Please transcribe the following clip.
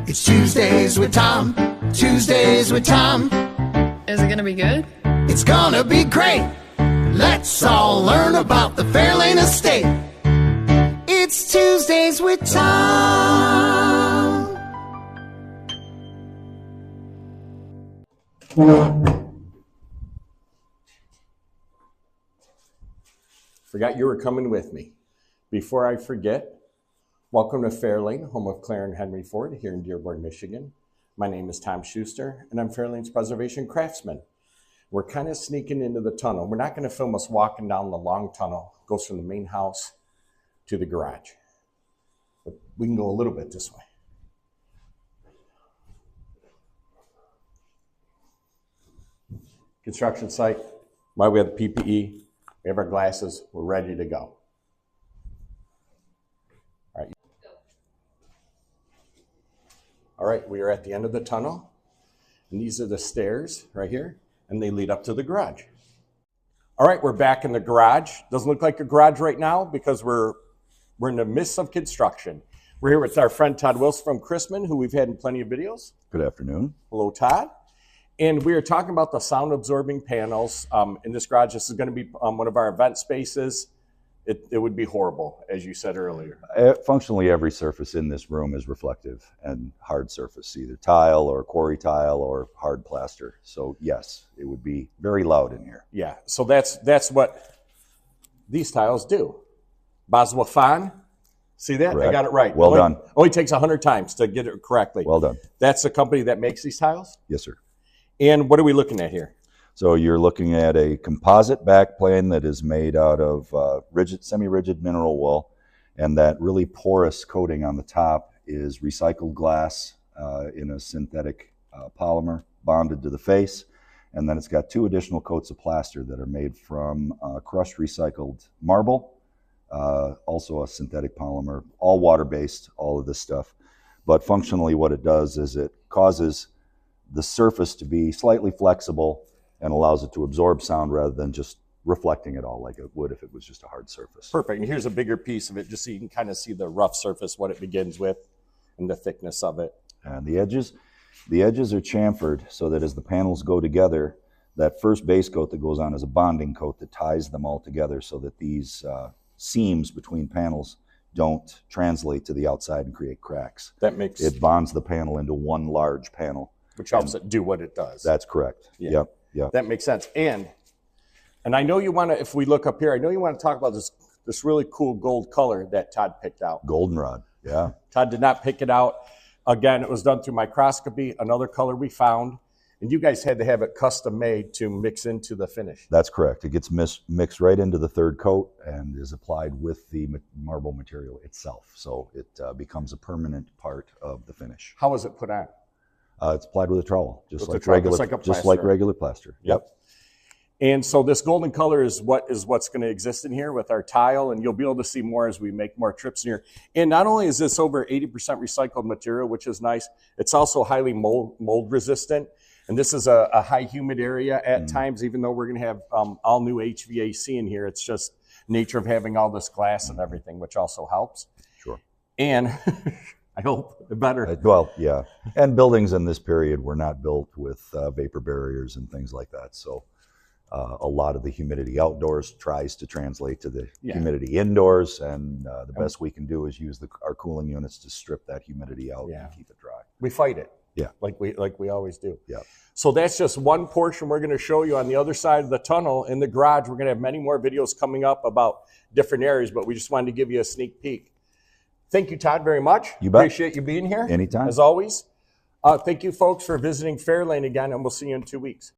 It's Tuesdays with Tom. Tuesdays with Tom. Is it gonna be good? It's gonna be great. Let's all learn about the Fairlane Estate. It's Tuesdays with Tom. Forgot you were coming with me. Before I forget, welcome to Fairlane, home of Claire and Henry Ford here in Dearborn, Michigan. My name is Tom Schuster, and I'm Fairlane's preservation craftsman. We're kind of sneaking into the tunnel. We're not going to film us walking down the long tunnel. It goes from the main house to the garage. But we can go a little bit this way. Construction site. While we have the PPE, we have our glasses, we're ready to go. All right, we are at the end of the tunnel, and these are the stairs right here, and they lead up to the garage. All right, we're back in the garage. Doesn't look like a garage right now because we're in the midst of construction. We're here with our friend Todd Wilson from Christman, who we've had in plenty of videos. Good afternoon. Hello, Todd. And we are talking about the sound-absorbing panels in this garage. This is going to be one of our event spaces. It would be horrible, as you said earlier. Functionally, every surface in this room is reflective and hard surface, either tile or quarry tile or hard plaster. So yes, it would be very loud in here. Yeah, so that's what these tiles do. Baswa Fan, see that? Correct. I got it right. Well done. Only takes 100 times to get it correctly. Well done. That's the company that makes these tiles? Yes, sir. And what are we looking at here? So you're looking at a composite backplane that is made out of semi-rigid mineral wool, and that really porous coating on the top is recycled glass in a synthetic polymer bonded to the face, and then it's got two additional coats of plaster that are made from crushed recycled marble, also a synthetic polymer, all water-based, all of this stuff. But functionally what it does is it causes the surface to be slightly flexible and allows it to absorb sound rather than just reflecting it all like it would if it was just a hard surface. Perfect. And here's a bigger piece of it just so you can kind of see the rough surface, what it begins with, and the thickness of it. And the edges are chamfered so that as the panels go together, that first base coat that goes on is a bonding coat that ties them all together so that these seams between panels don't translate to the outside and create cracks. It bonds the panel into one large panel. Which helps it do what it does. That's correct. Yeah. Yep. Yeah, that makes sense. And I know you want to, if we look up here, I know you want to talk about this really cool gold color that Todd picked out. Goldenrod, yeah. Todd did not pick it out. Again, it was done through microscopy, another color we found. And you guys had to have it custom made to mix into the finish. That's correct. It gets mixed right into the third coat and is applied with the marble material itself. So it becomes a permanent part of the finish. How was it put on? It's applied with a trowel, just like regular plaster. Yep. And so this golden color is what's going to exist in here with our tile, and you'll be able to see more as we make more trips in here. And not only is this over 80% recycled material, which is nice, it's also highly mold resistant. And this is a high humid area at times, even though we're going to have all new HVAC in here. It's just nature of having all this glass and everything, which also helps. Sure. And I hope better. Well, yeah. And buildings in this period were not built with vapor barriers and things like that. So a lot of the humidity outdoors tries to translate to the humidity indoors. And the best we can do is use our cooling units to strip that humidity out and keep it dry. We fight it. Yeah. Like we always do. Yeah. So that's just one portion we're going to show you on the other side of the tunnel in the garage. We're going to have many more videos coming up about different areas, but we just wanted to give you a sneak peek. Thank you, Todd, very much. You bet. Appreciate you being here. Anytime. As always. Thank you, folks, for visiting Fairlane again, and we'll see you in 2 weeks.